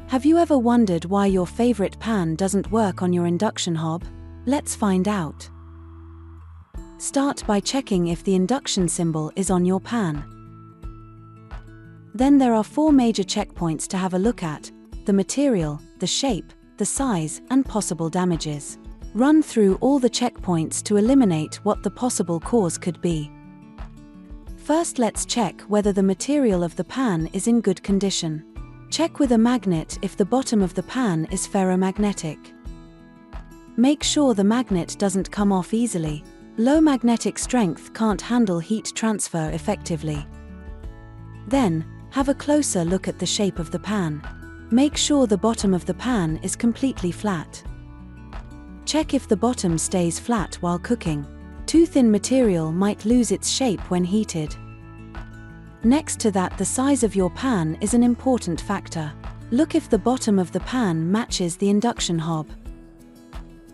Have you ever wondered why your favorite pan doesn't work on your induction hob? Let's find out. Start by checking if the induction symbol is on your pan. Then there are 4 major checkpoints to have a look at: the material, the shape, the size, and possible damages. Run through all the checkpoints to eliminate what the possible cause could be. First, let's check whether the material of the pan is in good condition. Check with a magnet if the bottom of the pan is ferromagnetic. Make sure the magnet doesn't come off easily. Low magnetic strength can't handle heat transfer effectively. Then, have a closer look at the shape of the pan. Make sure the bottom of the pan is completely flat. Check if the bottom stays flat while cooking. Too thin material might lose its shape when heated. Next to that, the size of your pan is an important factor. Look if the bottom of the pan matches the induction hob.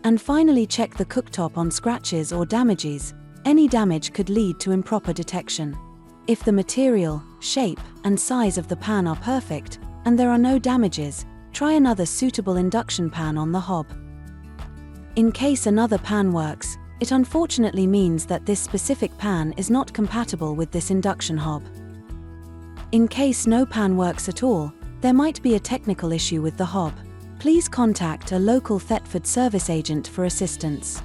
And finally, check the cooktop on scratches or damages. Any damage could lead to improper detection. If the material, shape, and size of the pan are perfect, and there are no damages, try another suitable induction pan on the hob. In case another pan works, it unfortunately means that this specific pan is not compatible with this induction hob. In case no pan works at all, there might be a technical issue with the hob. Please contact a local Thetford service agent for assistance.